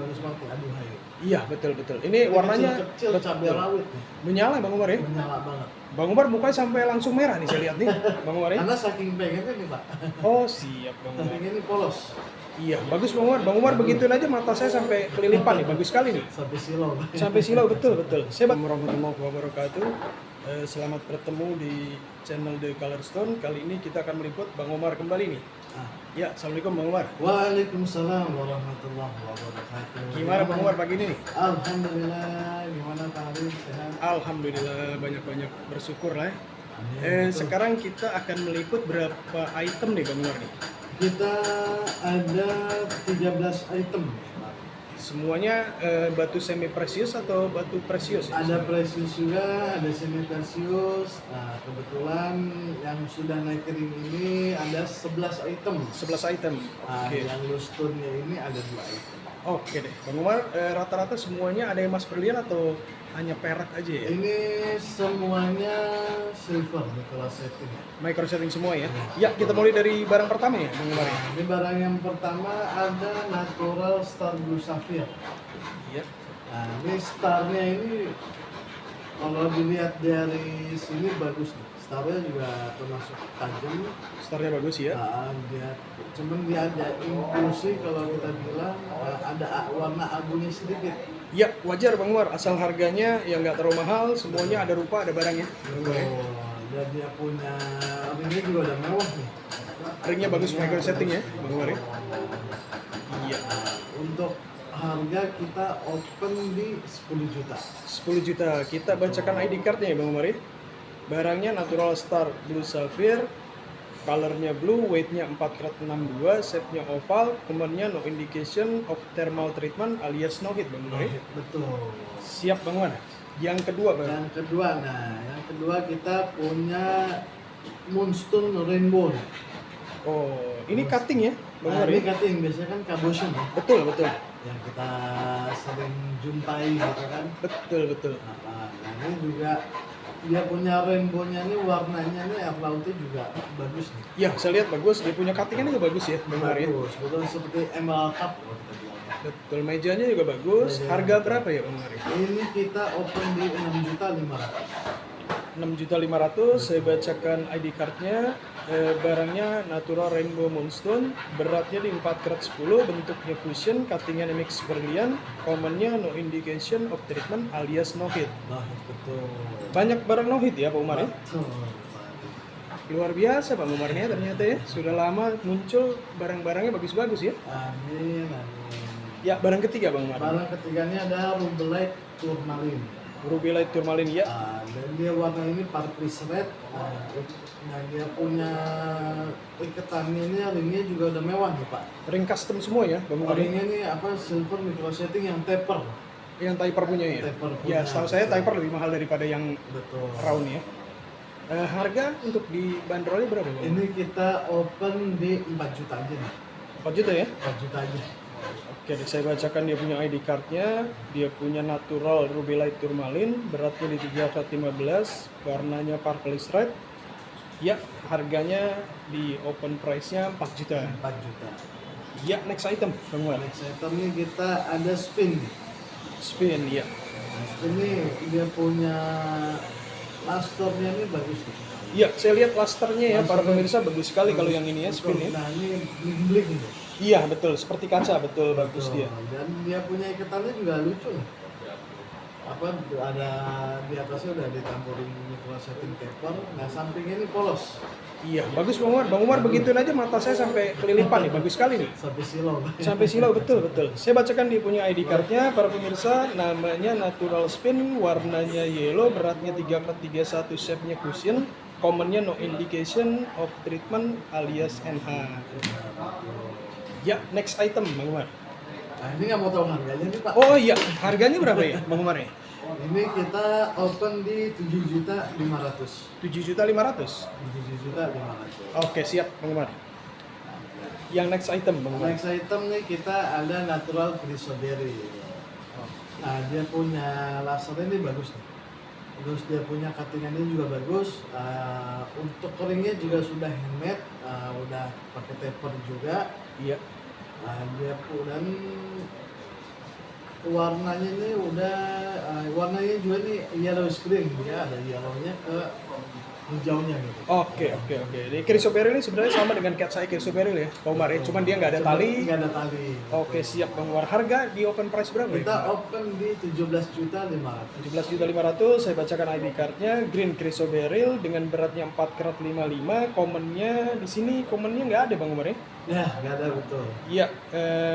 bagus banget ya, aduhai. Iya, betul. Ini warnanya kecil cabai rawit nih. menyala Bang Umar ya. Menyala banget. Bang Umar mukanya sampai langsung merah nih saya lihat nih, Bang Umar ya. Karena saking pengennya nih Pak. Oh, siap Bang Umar. Pengen ini polos. Iya, bagus Bang Umar. Bang Umar begituin aja mata saya sampai kelilipan nih, bagus sekali nih. Sampai silau. Sampai silau, betul. Saya warahmatullahi wabarakatuh. Selamat bertemu di channel The Color Stone. Kali ini kita akan meliput Bang Umar kembali nih. Ya, Assalamualaikum Bang Umar. Waalaikumsalam warahmatullahi wabarakatuh. Gimana Bang Umar pagi ini nih? Alhamdulillah, gimana Pak Arif? Sehat? Alhamdulillah, banyak-banyak bersyukur lah ya. Amin. Sekarang kita akan meliput berapa item nih Bang Umar nih? Kita ada 13 item. Semuanya batu semi precious atau batu precious ya? Ada precious juga, ada semi precious. Nah, kebetulan yang sudah naik kering ini ada 11 item. 11 item. Nah, Oke. yang loose stone-nya ini ada 2 item. Oke deh. Bang Umar, rata-rata semuanya ada yang emas berlian atau hanya perak aja ya? Ini semuanya silver micro setting. Micro setting semua ya? Ya, kita mulai dari barang pertama ya Bang Umar ya? Nah, ini barang yang pertama ada natural star blue sapphire. Iya. Nah, ini starnya ini kalau dilihat dari sini bagus nih. Starnya juga termasuk tajam. Starnya bagus ya? Nah, cuman dia ada inklusi kalau kita bilang ada warna abunya sedikit. Ya, wajar Bang Umar. Asal harganya yang nggak terlalu mahal, semuanya ada rupa, ada barangnya. Dan dia punya ringnya juga udah mewah nih. Ringnya bagus, micro setting ya Bang Umar ya? Iya. Untuk harga kita open di 10 juta. 10 juta. Kita bacakan ID cardnya ya Bang Umar ya. Barangnya natural star blue sapphire, colornya blue, weightnya 4 karat 62, shape-nya oval, kemudian no indication of thermal treatment alias no heat Bang Umar ya. Betul. Siap Bang Umar. Yang kedua Bang. Yang kedua kita punya Moonstone Rainbow. Oh, ini cutting ya Bang Nah, Umar ini ya? cutting biasanya kan cabotion ya, Betul. yang kita sering jumpai gitu kan. Betul. Nah, ini juga dia punya rainbow-nya nih, warnanya nih air lautnya juga bagus nih. Ya, saya lihat bagus. Dia punya cutting-nya juga bagus ya Bang Umar ya? Bagus, betul seperti emerald cup kalau kita bilang. Betul, mejanya juga bagus. Mejanya Harga bagus. berapa ya Bang Umar ya? Ini kita open di 6.500.000. 6.500.000. Saya bacakan ID cardnya. Barangnya natural rainbow moonstone, beratnya di 4 karat 10, bentuknya cushion, cuttingnya mix berlian, commonnya no indication of treatment alias no heat. Nah, betul. Banyak barang no heat ya Pak Umar ya? Betul. Luar biasa Pak Umar nih ya, ternyata ya. Sudah lama muncul barang-barangnya bagus-bagus ya. Amin. Ya, barang ketiga Bang Umar. Barang ketiganya ada rubellite tourmaline. Ruby light tourmaline ya. Dan dia warna ini purplish red. Dan dia punya ikatannya ini, ringnya juga udah mewah nih Pak. Ring custom semua ya Bang Umar. Ringnya ini apa, silver micro setting yang taper. Yang Typer punya ya? Typer punya. Ya, setahu saya Typer lebih mahal daripada yang Betul. round ya. Harga untuk dibanderolnya berapa Bang? Ini kita open di 4 juta aja nih. 4 juta ya? 4 juta aja. Oke, saya bacakan dia punya ID cardnya. Dia punya natural ruby light tourmaline, beratnya di 3 karat 15, warnanya purplish red. Ya, harganya di open price-nya 4 juta. 4 juta. Ya, next item Bang Umar. Next item nih kita ada spin. Spin ya. Ini dia punya lusternya ini bagus nih. Ya, saya lihat lusternya ya, para Lusternya pemirsa bagus sekali kalau yang ini ya, betul. spin ya. Nah, ini bling-bling nih. Iya, betul, seperti kaca, betul, bagus Betul. dia. Dan dia punya ikatannya juga lucu nih. Apa ada di atasnya udah ditampurin micro setting taper. Nah, sampingnya ini polos. Iya, bagus Bang Umar. Bang Umar begituin aja mata saya sampai kelilipan nih, bagus sekali nih. Sampai silau. Sampai silau, betul. Saya bacakan dia punya ID cardnya, para pemirsa. Namanya natural spin, warnanya yellow, beratnya 3 karat 31, shape-nya cushion, commonnya no indication of treatment alias NH. Ya, next item Bang Umar. Nah, ini nggak mau tahu harganya nih Pak. Oh iya, harganya berapa ya Bang Umar ya? Ini kita open di 7.500.000. 7.500.000. 7.500.000. Oke, siap Bang Umar. Yang next item Bang Umar. Next item nih kita ada natural chrysoberyl. Nah, dia punya lasernya ini bagus nih. Terus dia punya cuttingannya juga bagus. Untuk keringnya juga sudah handmade, udah pakai taper juga. Iya. Nah, dia dan warnanya ini udah warnanya juga nih yellowish green, dia ada yellownya ke hijaunya gitu. Oke. Di Chrysoberyl ini sebenarnya sama dengan Cat's Eye Chrysoberyl ya, Pak Umar ya. Cuman dia nggak ada tali. Nggak ada tali. Oke, siap Bang Umar. Harga di open price berapa Kita ya? open di 17.500.000. 17.500.000, saya bacakan ID cardnya. Green Chrysoberyl dengan beratnya 4 karat 55. Commonnya di sini commonnya nggak ada Bang Umar ya? Ya, nggak ada betul. Iya,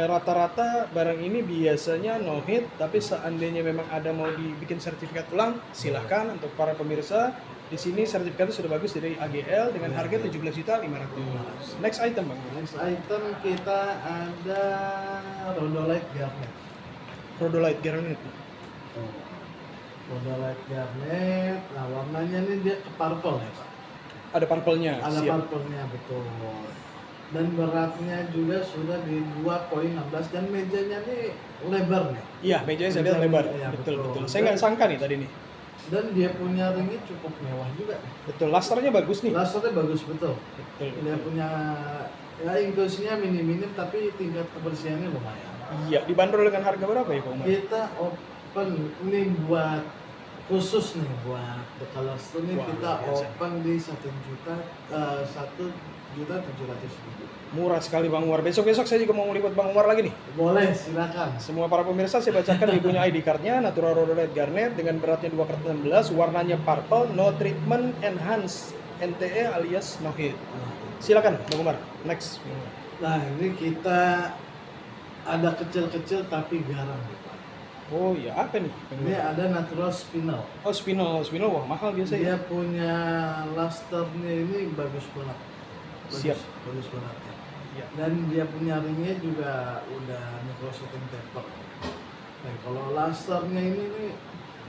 rata-rata barang ini biasanya no hit, tapi seandainya memang ada mau dibikin sertifikat ulang, silahkan untuk para pemirsa. Di sini sertifikatnya sudah bagus dari AGL dengan harga 17.500.000. Next item Bang. Next item kita ada Rhodolite Garnet. Rhodolite Garnet. Rhodolite Garnet. Nah, warnanya ini dia ke purple ya, Pak. Ada purple-nya. Ada Siap. purple-nya betul. Dan beratnya juga sudah di 2,16 dan mejanya nih lebar nih. Iya, mejanya saya lihat lebar. Iya, Betul. Saya nggak sangka nih tadi nih. Dan dia punya ringnya cukup mewah juga. Betul, lasternya bagus nih. Lasernya bagus betul. Betul. Dia punya ya inklusinya minim-minim tapi tingkat kebersihannya lumayan. Iya, dibanderol dengan harga berapa ya Pak Umar? Kita open ini buat khusus nih buat The Colors ini Wah, kita luar biasa. open di 1.700.000. Murah sekali Bang Umar. Besok-besok saya juga mau meliput Bang Umar lagi nih. Boleh, silakan. Semua para pemirsa saya bacakan dia punya ID cardnya Natural Rhodolite Garnet dengan beratnya 2 karat 16, warnanya purple, no treatment, enhanced, NTE alias no hit. Silakan Bang Umar. Next. Nah, ini kita ada kecil-kecil tapi garam. Oh ya, apa nih? Ini ada natural spinel. Oh, spinel, wah mahal biasa Dia ya. punya lusternya ini bagus banget. Siap. Bagus banget. Iya. Dan dia punya ringnya juga udah microsetting taper. Nah, kalau lusternya ini nih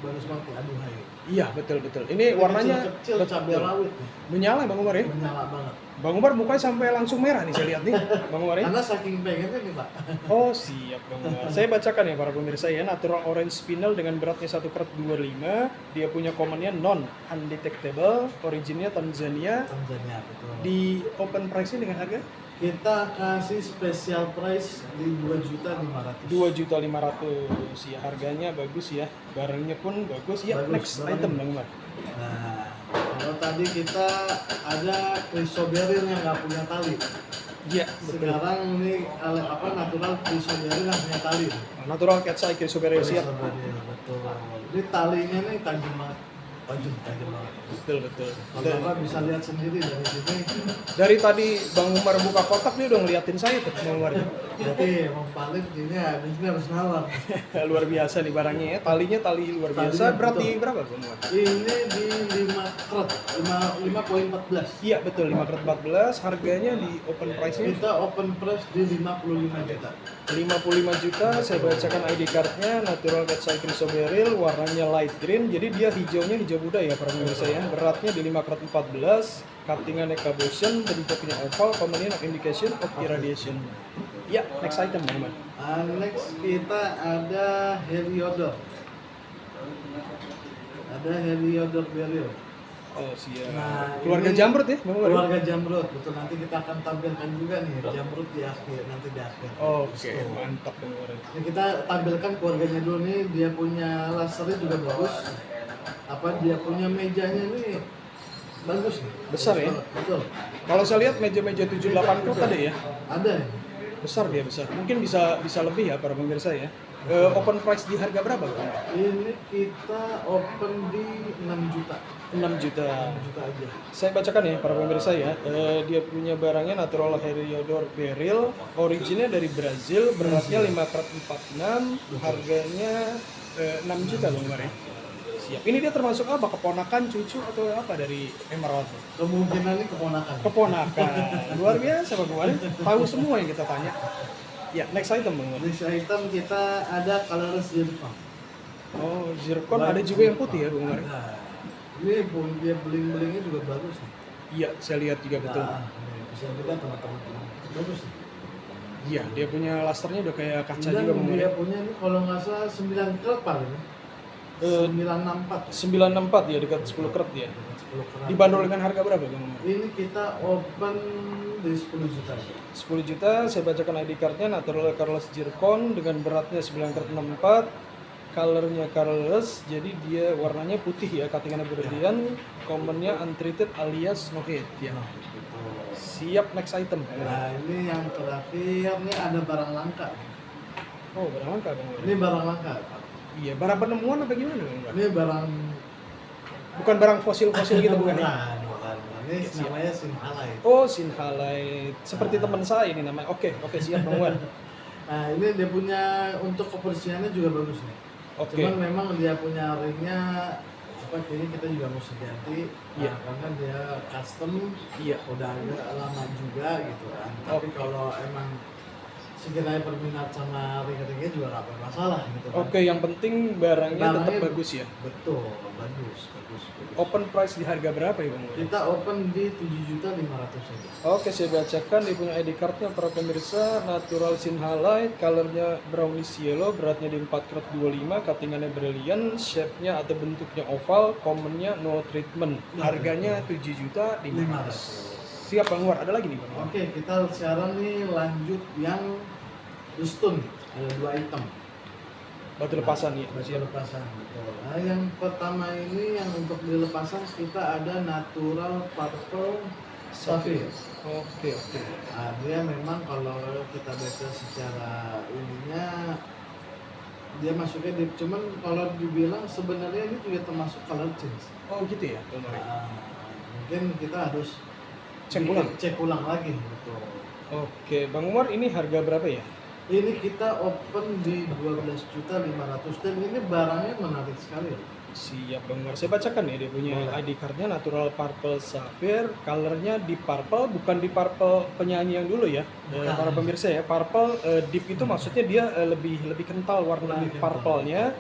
bagus banget nih, aduhai. Iya, betul. Ini warnanya kecil cabai betul. rawit nih, Menyala Bang Umar ya. menyala banget. Bang Umar mukanya sampai langsung merah nih saya lihat nih. Bang Umar ya. Karena saking pengennya nih, Pak. Oh siap Bang Umar. Saya bacakan ya para pemirsa ya. Natural Orange Spinel dengan beratnya 1 karat 25. Dia punya commonnya non undetectable. Originnya Tanzania. Tanzania betul. Di open price-nya dengan harga Kita kasih special price di 2.500.000. 2.500.000 ya. Harganya bagus ya. Barangnya pun bagus ya. Bagus, Next barangnya. item Bang Umar. Nah, kalau tadi kita ada Chrysoberyl yang nggak punya tali. Iya, betul. Sekarang ini natural Chrysoberyl yang punya tali. Natural Cat's Eye Chrysoberyl siap. Chrysoberyl, betul. Ini talinya nih tajam banget. Tajam banget. Betul. Kalau Dan Bapak bisa lihat sendiri dari sini. dari tadi Bang Umar buka kotak dia udah ngeliatin saya tuh Bang Umar. Berarti Bang Paling ini harus nawar. Luar biasa nih barangnya ya. Talinya tali luar biasa. Talinya, Berat betul. di berapa Bang Umar? Ini di 5 karat, 5,14. Iya betul 5 karat 14. Harganya di open price-nya Kita open price di 55 juta. 55 juta. Saya bacakan ID card-nya Natural Cat's Eye Chrysoberyl, warnanya light green. Jadi dia hijaunya hijau muda ya para pemirsa ya. Beratnya di 5 karat 14. Cuttingannya cabotion, bentuknya oval, commonly no indication of irradiation. Ya, next item Bang Umar. Next kita ada Heliodor. Ada Heliodor Beryl. Oh siap. Nah, Keluarga ini jamrut ya Bang Umar? Keluarga jamrut, betul. Nanti kita akan tampilkan juga nih jamrut di akhir, nanti di akhir. Oke, mantap Bang Umar. Ini kita tampilkan keluarganya dulu nih. Dia punya lasernya juga bagus. Dia punya mejanya nih bagus nih. Besar ya? Betul. Kalau saya lihat meja-meja 78 kok ada ya? Ada nih. Besar dia besar. Mungkin bisa lebih ya para pemirsa ya. Open price di harga berapa Bang? Ini kita open di 6 juta. 6 juta. 6 juta aja. Saya bacakan ya para pemirsa ya. Dia punya barangnya Natural Heliodor Beryl, originnya dari Brazil, beratnya 5 karat 46, harganya 6 juta Bang Umar ya. Siap. Ini dia termasuk apa? Keponakan, cucu atau apa dari Emerald? Kemungkinan ini keponakan. Keponakan. Luar biasa Bang Umar. Tahu semua yang kita tanya. Ya, next item Bang Umar. Next item kita ada colorless zircon. Oh, zircon ada juga yang putih ya Bang Umar. Nah, ini pun dia beling-belingnya juga bagus nih. Iya, saya lihat juga betul. Nah, bisa juga teman-teman. Bagus nih. Iya, dia punya lasternya udah kayak kaca Dan juga Bang Umar. dia punya ini kalau nggak salah 9 karat paling. 964. 964 ya, dekat 10 karat ya. Dengan 10 karat. Dibanderol dengan harga berapa Bang Umar? Ini kita open di 10 juta. 10 juta, saya bacakan ID cardnya natural colorless zircon dengan beratnya 9 karat 64, colornya colorless, jadi dia warnanya putih ya, cuttingannya berlian, commonnya untreated alias no head ya. Gitu. Siap, next item. Nah ini yang terakhir, ini ada barang langka. Oh, barang langka Bang Umar. Ini barang langka. Iya, barang penemuan apa gimana Bang Umar? Ini barang Bukan barang fosil-fosil gitu bukan ya? bukan. Ini namanya Sinhalite. Oh, Sinhalite. Seperti teman saya ini namanya. Oke, siap Bang Umar. Nah ini dia punya untuk kebersihannya juga bagus nih. Oke. Cuman memang dia punya ringnya apa ini kita juga mesti ganti. Iya. Karena dia custom. Iya. Udah agak lama juga gitu kan. Tapi Oke. kalau emang sekiranya berminat sama ring-ringnya juga nggak bermasalah gitu kan. Oke, yang penting barangnya tetap bagus ya. Betul, bagus. Open price di harga berapa ya Bang Umar? Kita open di 7.500.000 saja. Oke, saya bacakan dia punya ID cardnya para pemirsa. Natural Sinhalite, colornya brownish yellow, beratnya di 4 karat 25, cuttingannya brilliant, shape-nya atau bentuknya oval, commonnya no treatment. Harganya 7.500.000. Siap Bang Umar, ada lagi nih Bang Umar? Oke, kita sekarang nih lanjut yang stone. Ada 2 item. Batu lepasan ya. Batu lepasan. Betul. Nah, yang pertama ini yang untuk di lepasan kita ada natural purple sapphire. Oke. Nah, dia memang kalau kita baca secara ininya dia masuknya di, cuman kalau dibilang sebenarnya ini juga termasuk color change. Oh gitu ya Bang Umar. Nah, mungkin kita harus cek ulang lagi. Betul. Oke, Bang Umar ini harga berapa ya? Ini kita open di 12.500.000 dan ini barangnya menarik sekali. Siap Bang Umar. Saya bacakan ya dia punya ID cardnya natural purple sapphire, colornya deep purple, bukan deep purple penyanyi yang dulu ya. Para pemirsa ya, purple deep itu maksudnya dia lebih kental warna purple-nya.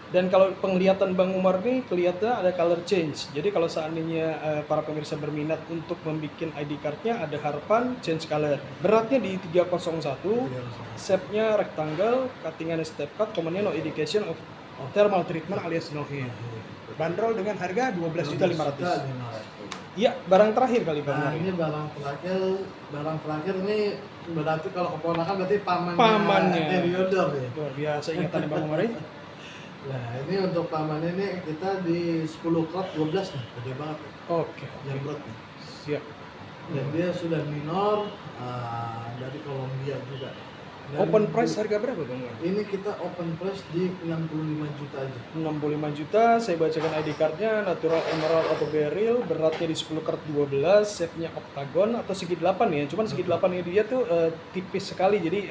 Dan kalau penglihatan Bang Umar nih kelihatan ada color change. Jadi kalau seandainya para pemirsa berminat untuk membuat ID cardnya ada harapan change color. Beratnya di 301, shape-nya rectangle, cuttingannya step cut, commonnya no indication of thermal treatment alias no hair. Bandrol dengan harga 12.500.000. Iya, barang terakhir kali Bang Nah, Umar. ini barang terakhir ini berarti kalau keponakan berarti Pamannya. Eriodor ya. Luar biasa ingatannya Bang Umar. Nah, ini untuk paman ini kita di 10 karat 12 nih, gede banget. Oke. Jangkut nih. Siap. Dan dia sudah minor dari Kolombia juga. Dan Open price harga berapa Bang Umar? ini kita open price di 65 juta aja. 65 juta, saya bacakan ID cardnya natural emerald auto beryl, beratnya di 10 karat 12, shape-nya oktagon atau segi 8 ya. Cuman segi 8 nya dia tuh tipis sekali, jadi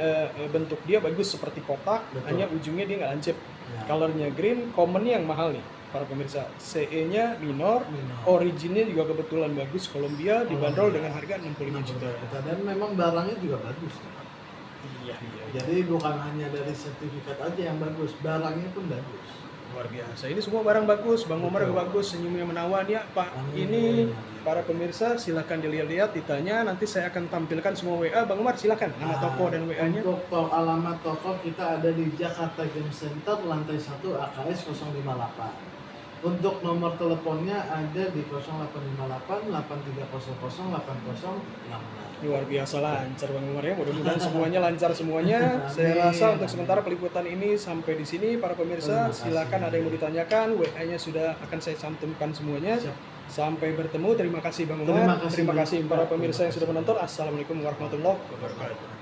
bentuk dia bagus seperti kotak. Betul. Hanya ujungnya dia nggak lancip. Ya. Colornya green, commonnya yang mahal nih para pemirsa. CE-nya minor, originnya juga kebetulan bagus Kolombia, dibanderol dengan harga 65 juta. Dan memang barangnya juga bagus. Iya. Jadi bukan hanya dari sertifikat aja yang bagus, barangnya pun bagus. Luar biasa. Ini semua barang bagus, Bang Umar bagus, senyumnya menawan ya Pak. Ini para pemirsa silakan dilihat-lihat, ditanya, nanti saya akan tampilkan semua WA. Bang Umar silakan nama toko dan WA-nya. Untuk alamat toko kita ada di Jakarta Game Center lantai 1 AKS 058. Untuk nomor teleponnya ada di 0858 8300 8066. Luar biasa lancar Bang Umar ya. Mudah-mudahan semuanya lancar semuanya. Saya rasa untuk sementara peliputan ini sampai di sini para pemirsa. Silakan ada yang mau ditanyakan, WA-nya sudah akan saya cantumkan semuanya. Sampai bertemu. Terima kasih Bang Umar. Terima kasih para pemirsa yang sudah menonton. Assalamualaikum warahmatullahi wabarakatuh.